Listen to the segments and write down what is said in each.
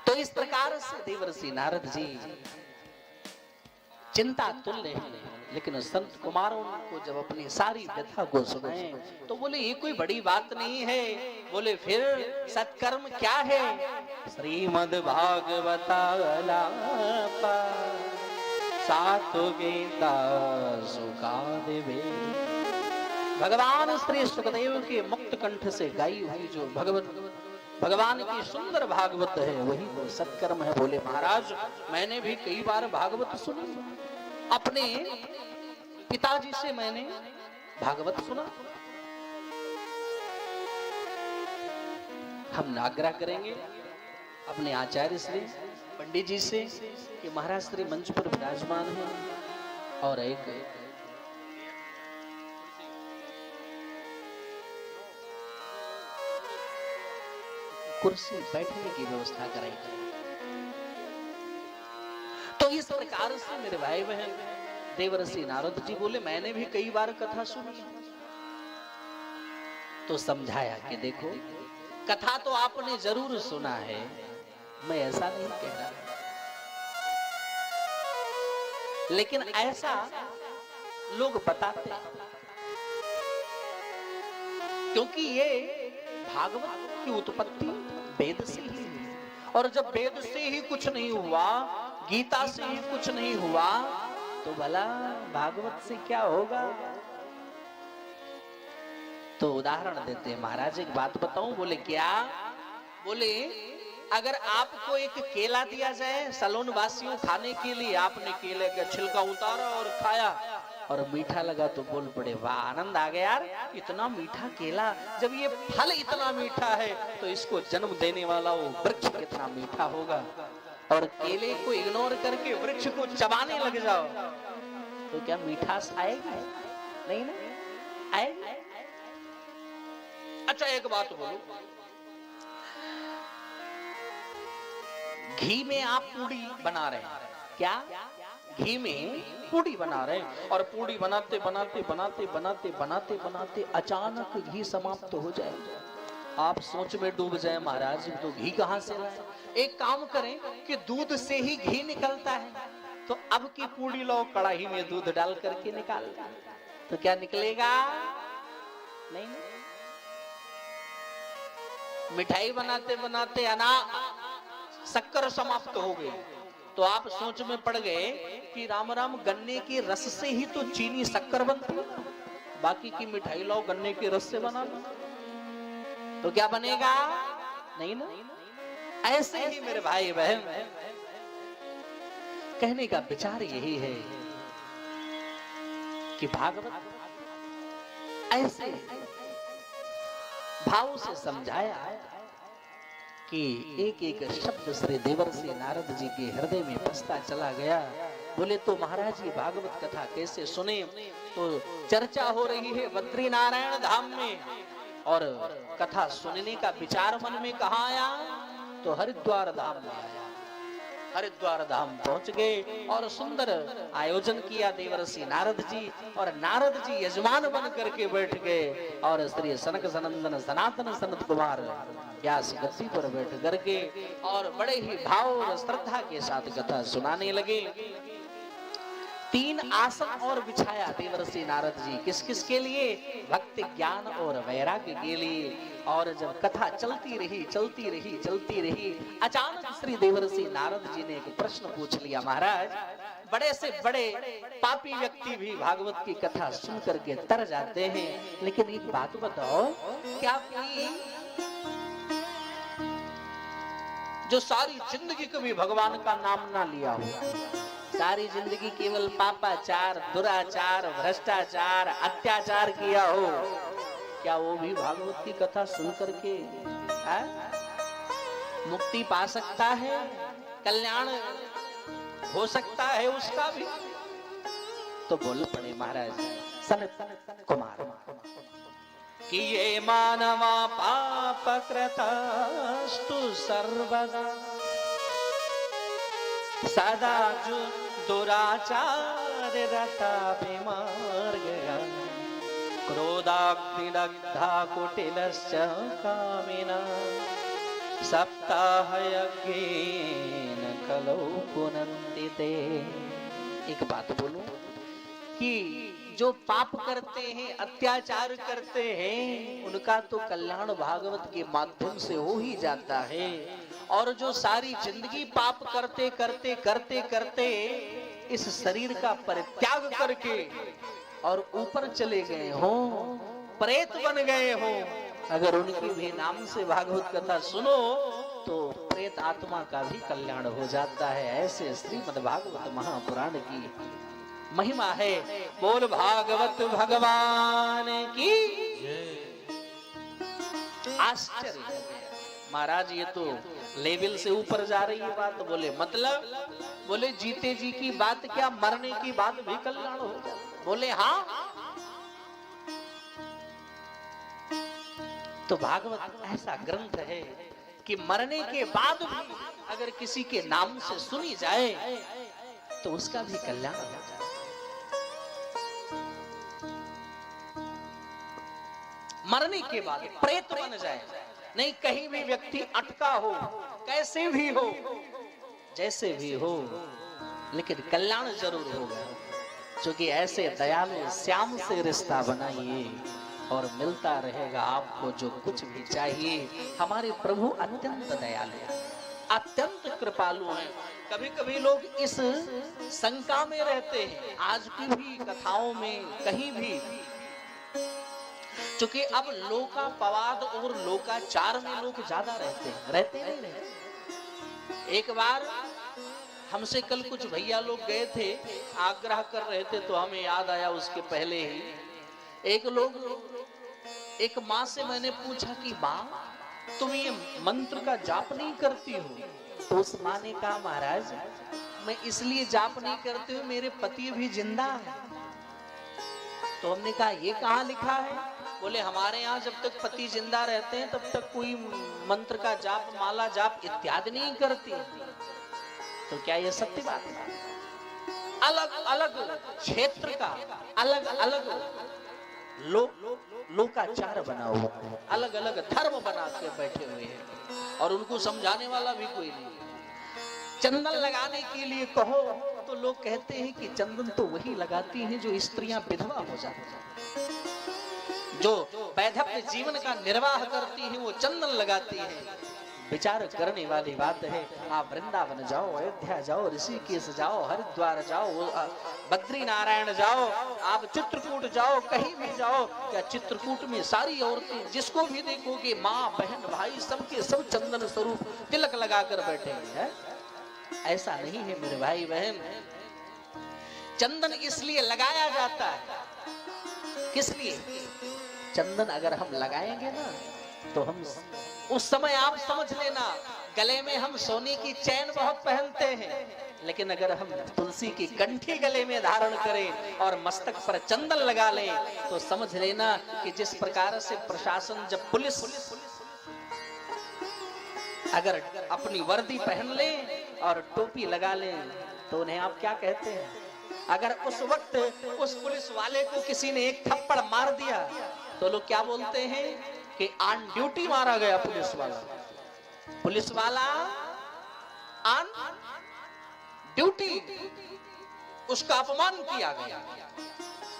तो इस प्रकार से देवर्षि नारद जी चिंता तुल्य है, लेकिन संत कुमारों को जब अपनी सारी व्यथा को सुनाए तो बोले ये कोई बड़ी बात नहीं है। बोले फिर सत्कर्म क्या है? श्रीमद् भागवतालापा सातु गीता सुखादेवे। भगवान श्री सुखदेव के मुक्त कंठ से गाई हुई जो भगवान की सुंदर भागवत है वही तो सत्कर्म है। बोले महाराज मैंने भी कई बार भागवत सुनी, अपने पिताजी से मैंने भागवत सुना। हम आग्रह करेंगे अपने आचार्य श्री पंडित जी से कि महाराज श्री मंच पर विराजमान है और एक कुर्सी बैठने की व्यवस्था कराएंगे। तो इस प्रकार से मेरे भाई बहन देवर्षि नारद जी बोले मैंने भी कई बार कथा सुनी। तो समझाया कि देखो कथा तो आपने जरूर सुना है, मैं ऐसा नहीं कह रहा, लेकिन ऐसा लोग बताते हैं क्योंकि ये भागवत की उत्पत्ति वेद से ही है, और जब वेद से ही कुछ नहीं हुआ, गीता से ही कुछ नहीं हुआ, तो भला भागवत से क्या होगा? तो उदाहरण देते हैं महाराज। एक बात बताऊं? बोले क्या? बोले अगर आपको एक केला दिया जाए सलोन वासियों खाने के लिए, आपने केले का छिलका उतारा और खाया और मीठा लगा तो बोल पड़े वाह आनंद आ गया यार, इतना मीठा केला, जब ये फल इतना मीठा है तो इसको जन्म देने वाला वो वृक्ष कितना मीठा होगा। और केले को इग्नोर करके वृक्ष को चबाने लग जाओ तो क्या मिठास आएगी? नहीं ना आएगी। अच्छा एक बात बोलो, घी में आप पूड़ी बना रहे हैं, क्या घी में पूड़ी बना रहे हैं और पूड़ी बनाते बनाते बनाते बनाते बनाते बनाते अचानक घी समाप्त हो जाए, आप सोच में डूब जाए महाराज तो घी कहां से लाए? एक काम करें कि दूध से ही घी निकलता है, तो अब की पूड़ी लो कढ़ाई में दूध डाल करके निकाल तो क्या निकलेगा? नहीं। मिठाई बनाते बनाते अना शक्कर समाप्त हो गई तो आप सोच में पड़ गए कि राम राम गन्ने के रस से ही तो चीनी शक्कर बनती है, बाकी की मिठाई लो गन्ने के रस से बना लो तो क्या बनेगा? नहीं ना। ऐसे ही मेरे भाई बहन कहने का विचार यही है कि भागवत ऐसे भाव से समझाया कि एक एक शब्द श्री देवर्षि नारद जी के हृदय में बसता चला गया। बोले तो महाराज ये भागवत कथा कैसे सुने? तो चर्चा हो रही है बद्री नारायण धाम में, और कथा सुनने का विचार मन में कहाँ आया? तो हरिद्वार धाम में आया। हरिद्वार धाम पहुंच गए और सुंदर आयोजन किया देवर्षि नारद जी, और नारद जी यजमान बन करके बैठ गए और श्री सनक सनंदन सनातन सनत कुमार व्यास गद्दी पर बैठ करके और बड़े ही भाव और श्रद्धा के साथ कथा सुनाने लगे। 3 आसन और बिछाया देवर्षि नारद जी, किस किस के लिए? भक्ति ज्ञान और वैराग्य के लिए। और जब कथा चलती रही चलती रही चलती रही, अचानक श्री देवर्षि नारद जी ने एक प्रश्न पूछ लिया। महाराज बड़े से बड़े पापी व्यक्ति भी भागवत की कथा सुन करके तर जाते हैं, लेकिन एक बात बताओ, क्या कोई जो सारी जिंदगी कभी भगवान का नाम ना लिया हो, सारी जिंदगी केवल पापाचार दुराचार भ्रष्टाचार अत्याचार किया हो, क्या वो भी भागवत की कथा सुन करके मुक्ति पा सकता है? कल्याण हो सकता है उसका भी? तो बोल पड़े महाराज सनत कुमार कि ये मानवा पाप कृतस्तु सर्वदा सदा जो दुराचार रता विमार्ग क्रोधाग्निदग्धा कुटिलश्च कामिना सप्ताह यज्ञेन कलौ पुनन्ति ते। एक बात बोलूं कि जो पाप करते हैं, अत्याचार करते हैं, उनका तो कल्याण भागवत के माध्यम से हो ही जाता है। और जो सारी जिंदगी पाप करते करते करते करते इस शरीर का परित्याग करके और ऊपर चले गए हो, प्रेत बन गए हो, अगर उनके भी नाम से भागवत कथा सुनो तो प्रेत आत्मा का भी कल्याण हो जाता है। ऐसे श्रीमद् भागवत महापुराण की महिमा है। बोल भागवत भगवान की। आश्चर्य महाराज, ये तो लेवल से ऊपर जा रही है बात। बोले मतलब? बोले जीते जी की बात क्या, मरने की बात भी कल्याण हो जाए? बोले हाँ। तो भागवत ऐसा ग्रंथ है कि मरने के बाद भी अगर किसी के नाम से सुनी जाए तो उसका भी कल्याण हो जाए। मरने के बाद प्रेत बन जाए, नहीं कहीं भी व्यक्ति अटका हो, कैसे भी हो, जैसे भी हो, लेकिन कल्याण जरूर होगा। क्योंकि ऐसे दयालु श्याम से रिश्ता बनाइए और मिलता रहेगा आपको जो कुछ भी चाहिए। हमारे प्रभु अत्यंत दयालु हैं, अत्यंत कृपालु हैं। कभी कभी लोग इस शंका में रहते हैं, आज की भी कथाओं में कहीं भी, क्योंकि अब लोकापवाद और लोकाचार में लोग ज्यादा रहते नहीं। एक बार हमसे कल कुछ भैया लोग गए थे, आग्रह कर रहे थे, तो हमें याद आया उसके पहले ही एक माँ से मैंने पूछा कि माँ तुम ये मंत्र का जाप नहीं करती हो? तो उस माँ ने कहा महाराज मैं इसलिए जाप नहीं करती हूँ, मेरे पति भी जिंदा है। तो हमने कहा ये कहाँ लिखा है? बोले हमारे यहाँ जब तक पति जिंदा रहते हैं तब तक कोई मंत्र का जाप, माला जाप इत्यादि नहीं करती। तो क्या ये सत्य बात है? अलग अलग क्षेत्र का अलग अलग लोकाचार बना हुआ है, अलग अलग धर्म बना के बैठे हुए हैं और उनको समझाने वाला भी कोई नहीं। चंदन लगाने के लिए कहो तो लोग कहते हैं कि चंदन तो वही लगाती हैं जो स्त्रियां विधवा हो जाती हैं, जो वैधव्य जीवन का निर्वाह करती हैं, वो चंदन लगाती हैं। विचार करने वाली बात है। आप वृंदावन जाओ, अयोध्या जाओ, ऋषिकेश जाओ, हरिद्वार जाओ, बद्री नारायण जाओ, आप चित्रकूट जाओ, कहीं भी जाओ, क्या चित्रकूट में सारी औरतें जिसको भी देखोगे, माँ बहन भाई सबके सब चंदन स्वरूप तिलक लगा कर बैठे हैं? ऐसा नहीं है मेरे भाई बहन। चंदन इसलिए लगाया जाता है, किस लिए? चंदन अगर हम लगाएंगे ना तो हम उस समय, आप समझ लेना, गले में हम सोने की चैन बहुत पहनते हैं, लेकिन अगर हम तुलसी की कंठी गले में धारण करें और मस्तक पर चंदन लगा लें तो समझ लेना कि जिस प्रकार से प्रशासन, जब पुलिस अगर अपनी वर्दी पहन ले और टोपी लगा ले तो उन्हें आप क्या कहते हैं? अगर उस वक्त उस पुलिस वाले को किसी ने एक थप्पड़ मार दिया तो लोग क्या बोलते हैं कि ऑन ड्यूटी मारा गया पुलिस वाला ऑन ड्यूटी, उसका अपमान किया गया।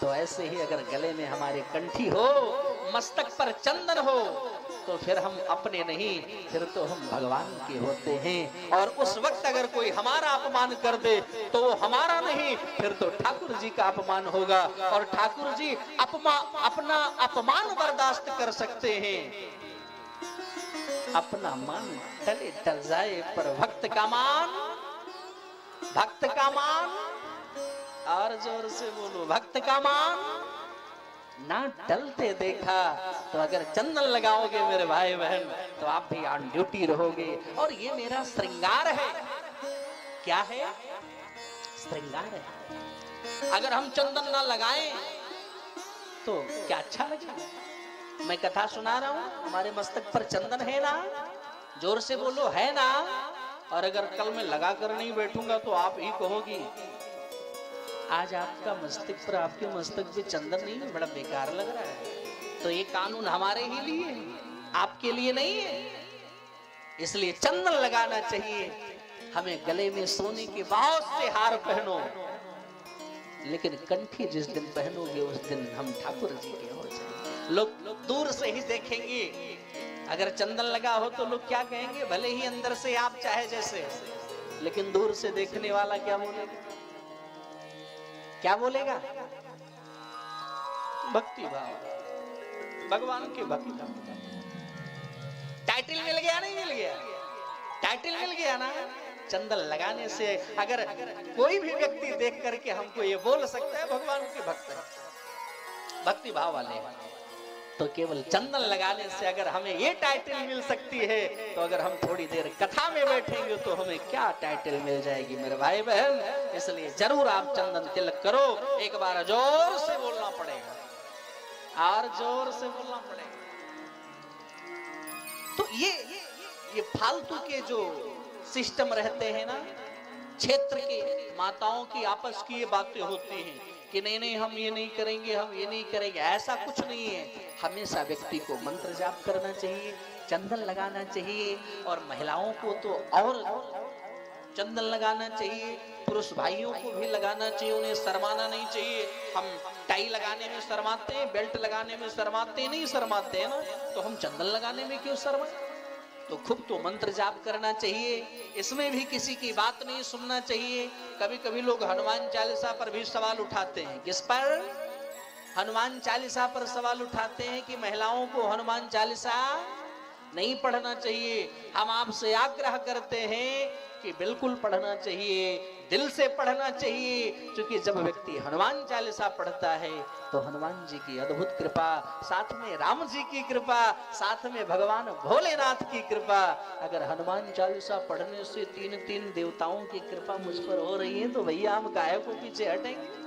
तो ऐसे ही अगर गले में हमारे कंठी हो, मस्तक पर चंदन हो, तो फिर हम अपने नहीं, फिर तो हम भगवान के होते हैं। और उस वक्त अगर कोई हमारा अपमान कर दे तो वो हमारा नहीं, फिर तो ठाकुर जी का अपमान होगा। और ठाकुर जी अपना अपमान बर्दाश्त कर सकते हैं, अपना मान टले टल जाए, पर भक्त का मान, और जोर से बोलो, भक्त का मान ना टलते देखा। तो अगर चंदन लगाओगे मेरे भाई बहन तो आप भी ऑन ड्यूटी रहोगे। और ये मेरा श्रृंगार है। क्या है? श्रृंगार है। अगर हम चंदन ना लगाएं तो क्या अच्छा लगेगा? मैं कथा सुना रहा हूं, हमारे मस्तक पर चंदन है ना? जोर से बोलो, है ना? और अगर कल मैं लगा कर नहीं बैठूंगा तो आप ही कहोगी आज आपका मस्तक पर, आपके मस्तक पे चंदन नहीं है, बड़ा बेकार लग रहा है। तो ये कानून हमारे ही लिए, आपके लिए नहीं है। इसलिए चंदन लगाना चाहिए। हमें गले में सोने के बहुत से हार पहनो, लेकिन कंठी जिस दिन पहनोगे उस दिन हम ठाकुर जी के हो जाएंगे। लोग दूर से ही देखेंगे, अगर चंदन लगा हो तो लोग क्या कहेंगे, भले ही अंदर से आप चाहे जैसे, लेकिन दूर से देखने वाला क्या बोलेगा, क्या बोलेगा? भक्ति भाव, भगवान के भक्ति का टाइटल मिल गया, नहीं मिल गया? टाइटल मिल गया ना। चंदन लगाने से अगर कोई भी व्यक्ति देख करके हमको ये बोल सकता है भगवान के भक्त है, भक्ति भाव वाले, तो केवल चंदन लगाने से अगर हमें ये टाइटल मिल सकती है, तो अगर हम थोड़ी देर कथा में बैठेंगे तो हमें क्या टाइटल मिल जाएगी मेरे भाई बहन। इसलिए जरूर आप चंदन तिलक करो। एक बार जोर से बोलना पड़ेगा और जोर से बोलना पड़ेगा। तो ये फालतू के जो सिस्टम रहते हैं ना, क्षेत्र के माताओं की आपस की ये बातें होती हैं कि नहीं नहीं हम ये नहीं करेंगे, हम ये नहीं करेंगे, ऐसा कुछ नहीं है। हमेशा व्यक्ति को मंत्र जाप करना चाहिए, चंदन लगाना चाहिए, और महिलाओं को तो और चंदन लगाना चाहिए, पुरुष भाइयों को भी लगाना चाहिए, उन्हें शर्माना नहीं चाहिए। हम टाई लगाने में शर्माते हैं, बेल्ट लगाने में शर्माते नहीं, शर्माते हैं ना, तो हम चंदन लगाने में क्यों शर्माए? तो खूब तो मंत्र जाप करना चाहिए, इसमें भी किसी की बात नहीं सुनना चाहिए। कभी कभी लोग हनुमान चालीसा पर भी सवाल उठाते हैं। किस पर? हनुमान चालीसा पर सवाल उठाते हैं कि महिलाओं को हनुमान चालीसा नहीं पढ़ना चाहिए। हम आपसे आग्रह करते हैं कि बिल्कुल पढ़ना चाहिए, दिल से पढ़ना चाहिए, क्योंकि जब व्यक्ति हनुमान चालीसा पढ़ता है तो हनुमान जी की अद्भुत कृपा, साथ में राम जी की कृपा, साथ में भगवान भोलेनाथ की कृपा। अगर हनुमान चालीसा पढ़ने से तीन तीन देवताओं की कृपा मुझ पर हो रही है, तो भैया हम काहे को पीछे हटेंगे?